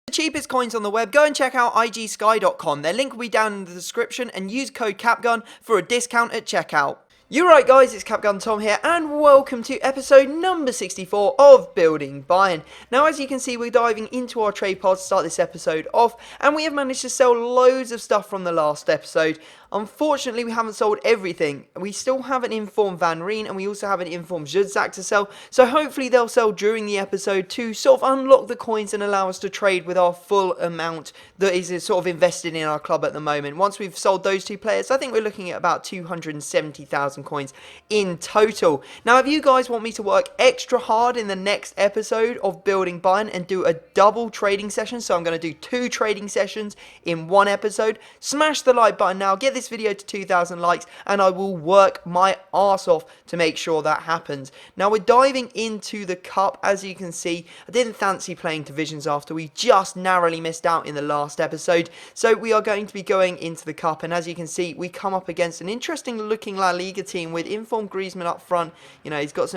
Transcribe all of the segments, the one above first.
The cheapest coins on the web, go and check out igsky.com. Their link will be down in the description and use code CAPGUN for a discount at checkout. You're right guys, it's Capgun Tom here and welcome to episode number 64 of Building Bayern. Now as you can see we're diving into our trade pods to start this episode off and we have managed to sell loads of stuff from the last episode. Unfortunately we haven't sold everything. We still have an informed Van Rijn and we also have an informed Zudzak to sell, so hopefully they'll sell during the episode to sort of unlock the coins and allow us to trade with our full amount that is sort of invested in our club at the moment. Once we've sold those two players, I think we're looking at about 270,000 coins in total. Now if you guys want me to work extra hard in the next episode of Building Bayern and do a double trading session, so I'm going to do 2 trading sessions in one episode, smash the like button now, get this video to 2,000 likes and I will work my arse off to make sure that happens. Now we're diving into the cup. As you can see, I didn't fancy playing divisions after we just narrowly missed out in the last episode, so we are going to be going into the cup, and as you can see we come up against an interesting looking La Liga team with informed Griezmann up front. You know, he's got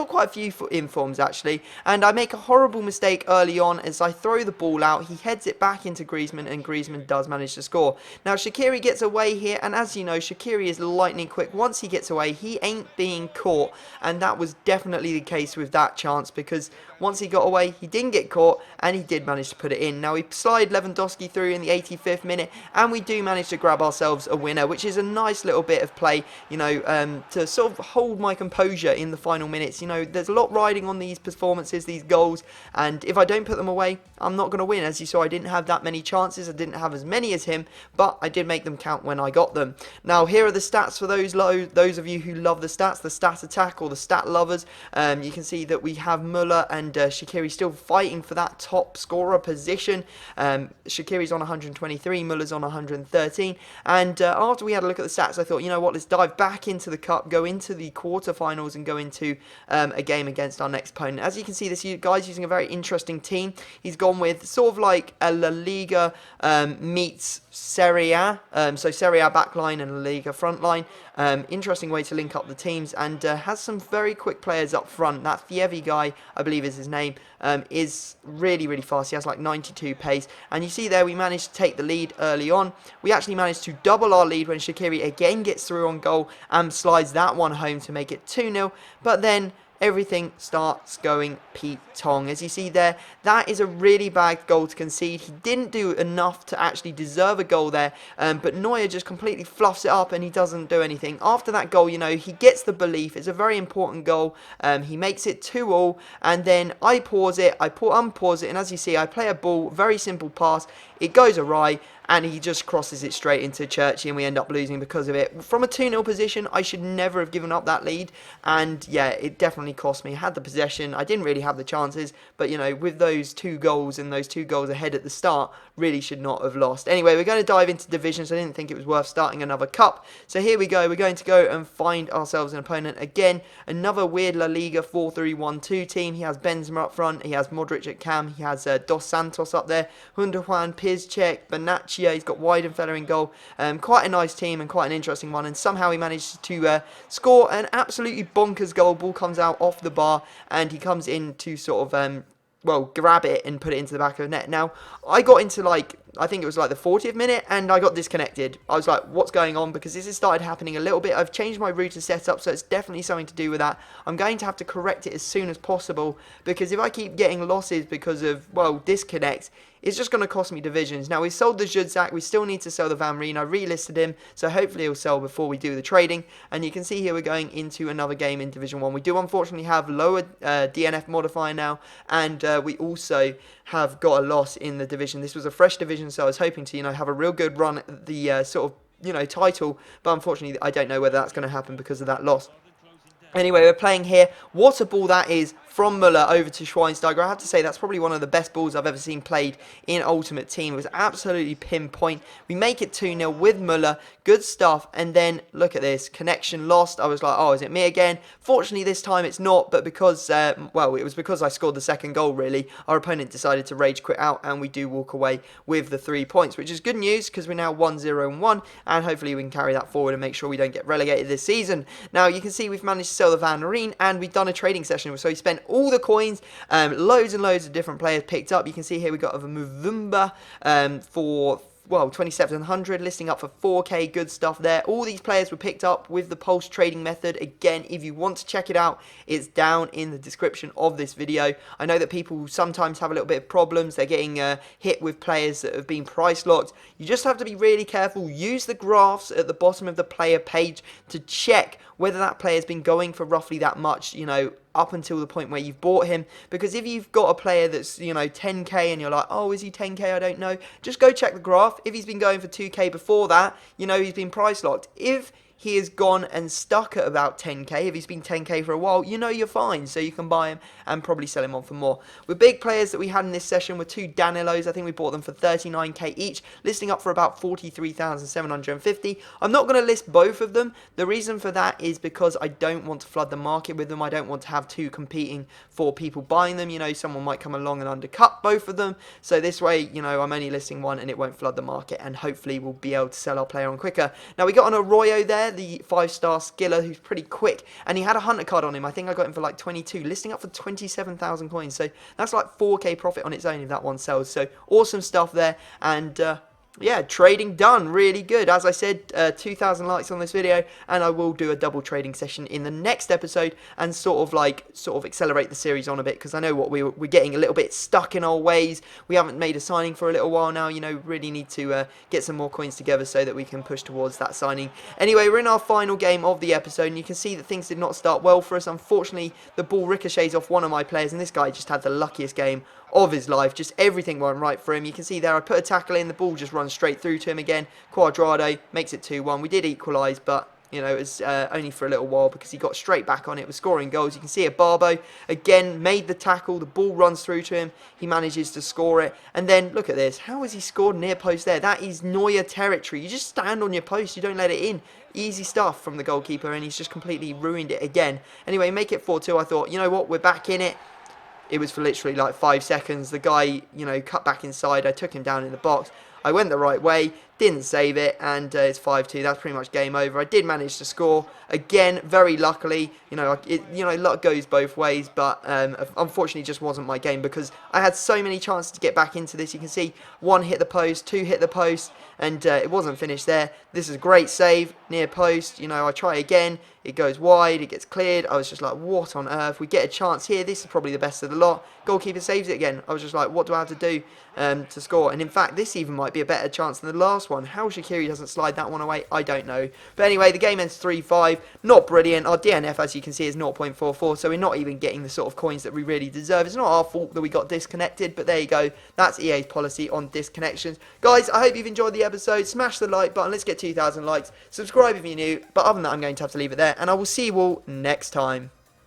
quite a few informs actually, and I make a horrible mistake early on as I throw the ball out. He heads it back into Griezmann and Griezmann does manage to score. Now Shaqiri gets away here, and as you know Shaqiri is lightning quick. Once he gets away he ain't being caught, and that was definitely the case with that chance because once he got away he didn't get caught and he did manage to put it in. Now we slide Lewandowski through in the 85th minute and we do manage to grab ourselves a winner, which is a nice little bit of play, you know, to sort of hold my composure in the final minutes. You know, there's a lot riding on these performances, these goals, and if I don't put them away I'm not going to win. As you saw, I didn't have that many chances, I didn't have as many as him, but I did make them count when I got them. Now here are the stats for those of you who love the stats, the stat attack or the stat lovers. You can see that we have Muller and Shaqiri still fighting for that top scorer position. Shaqiri's on 123, Muller's on 113, and after we had a look at the stats I thought, you know what, let's dive back into the cup, go into the quarterfinals and go into a game against our next opponent. As you can see, this guy's using a very interesting team. He's gone with sort of like a La Liga meets Serie A, so Serie A backline and La Liga frontline. Interesting way to link up the teams, and has some very quick players up front. That Fievi guy, I believe is his name, is really fast. He has like 92 pace, and you see there we managed to take the lead early on. We actually managed to double our lead when Shaqiri again gets through on goal and slides that one home to make it 2-0, but then everything starts going Pete Tong. As you see there, that is a really bad goal to concede. He didn't do enough to actually deserve a goal there, but Neuer just completely fluffs it up and he doesn't do anything. After that goal, you know, he gets the belief. It's a very important goal. He makes it 2-2, and then I pause it, unpause it, and as you see, I play a ball, very simple pass. It goes awry, and he just crosses it straight into Churchy, and we end up losing because of it. From a 2-0 position, I should never have given up that lead, and yeah, it definitely cost me. I had the possession, I didn't really have the chances, but you know, with those 2 goals and those 2 goals ahead at the start, really should not have lost. Anyway, we're going to dive into divisions. I didn't think it was worth starting another cup, so here we go. We're going to go and find ourselves an opponent again. Another weird La Liga 4-3-1-2 team. He has Benzema up front, he has Modric at cam, he has Dos Santos up there, Hunderwan, Pizcek, Benatia, he's got Weidenfeller in goal. Quite a nice team and quite an interesting one, and somehow he managed to score an absolutely bonkers goal. Ball comes out off the bar and he comes in to sort of grab it and put it into the back of the net. Now, I got into I think it was like the 40th minute and I got disconnected. I was like, what's going on? Because this has started happening a little bit. I've changed my router setup, so it's definitely something to do with that. I'm going to have to correct it as soon as possible, because if I keep getting losses because of, disconnects, it's just going to cost me divisions. Now, we've sold the Zudzak, we still need to sell the Van Rijn. I relisted him, so hopefully he'll sell before we do the trading. And you can see here we're going into another game in Division 1. We do unfortunately have lower DNF modifier now, and we also have got a loss in the division. This was a fresh division, so I was hoping to, have a real good run at the title, but unfortunately I don't know whether that's going to happen because of that loss. Anyway, we're playing here. What a ball that is from Muller over to Schweinsteiger. I have to say that's probably one of the best balls I've ever seen played in Ultimate Team. It was absolutely pinpoint. We make it 2-0 with Muller. Good stuff. And then look at this. Connection lost. I was like, oh, is it me again? Fortunately, this time it's not. But because, it was because I scored the second goal, really. Our opponent decided to rage quit out, and we do walk away with the 3 points, which is good news because we're now 1-0-1. And hopefully we can carry that forward and make sure we don't get relegated this season. Now, you can see we've managed to sell the Van Rijn, and we've done a trading session. So we spent all the coins, loads and loads of different players picked up. You can see here we got a Muvumba for, well, 2700, listing up for 4k, good stuff there. All these players were picked up with the pulse trading method. Again, if you want to check it out, it's down in the description of this video. I know that people sometimes have a little bit of problems. They're getting hit with players that have been price locked. You just have to be really careful. Use the graphs at the bottom of the player page to check whether that player's been going for roughly that much, you know, up until the point where you've bought him. Because if you've got a player that's, you know, 10k and you're like, oh, is he 10k? I don't know. Just go check the graph. If he's been going for 2k before that, you know he's been price locked. If he has gone and stuck at about 10k, if he's been 10k for a while, you know you're fine, so you can buy him and probably sell him on for more. The big players that we had in this session were 2 Danilos. I think we bought them for 39k each, listing up for about 43,750. I'm not going to list both of them. The reason for that is because I don't want to flood the market with them. I don't want to have 2 competing for people buying them. You know, someone might come along and undercut both of them, so this way, you know, I'm only listing one and it won't flood the market, and hopefully we'll be able to sell our player on quicker. Now, we got an Arroyo there, the 5-star skiller, who's pretty quick, and he had a hunter card on him. I think I got him for like 22, listing up for 27,000 coins, so that's like 4k profit on its own if that one sells. So awesome stuff there, and yeah, trading done, really good. As I said, 2,000 likes on this video, and I will do a double trading session in the next episode and sort of accelerate the series on a bit, because I know what we're getting a little bit stuck in our ways. We haven't made a signing for a little while now, you know, really need to get some more coins together so that we can push towards that signing. Anyway, we're in our final game of the episode, and you can see that things did not start well for us. Unfortunately, the ball ricochets off one of my players, and this guy just had the luckiest game of his life. Just everything went right for him. You can see there I put a tackle in, the ball just runs straight through to him again. Cuadrado makes it 2-1. We did equalise, but you know, it was only for a little while because he got straight back on it, was scoring goals. You can see Barbo again made the tackle, the ball runs through to him, he manages to score it, and then look at this, how has he scored near post there? That is Neuer territory. You just stand on your post, you don't let it in. Easy stuff from the goalkeeper, and he's just completely ruined it again. Anyway, make it 4-2. I thought, you know what, we're back in it. It was for literally like 5 seconds. The guy, you know, cut back inside. I took him down in the box. I went the right way, didn't save it, and it's 5-2. That's pretty much game over. I did manage to score again, very luckily. You know, luck goes both ways, but unfortunately, just wasn't my game because I had so many chances to get back into this. You can see 1 hit the post, 2 hit the post, and it wasn't finished there. This is a great save near post. You know, I try again. It goes wide, it gets cleared. I was just like, what on earth? We get a chance here. This is probably the best of the lot. Goalkeeper saves it again. I was just like, what do I have to do to score? And in fact, this even might be a better chance than the last one. How Shaqiri doesn't slide that one away, I don't know. But anyway, the game ends 3-5. Not brilliant. Our DNF, as you can see, is 0.44, so we're not even getting the sort of coins that we really deserve. It's not our fault that we got disconnected, but there you go. That's EA's policy on disconnections. Guys, I hope you've enjoyed the episode. Smash the like button. Let's get 2,000 likes. Subscribe if you're new. But other than that, I'm going to have to leave it there, and I will see you all next time.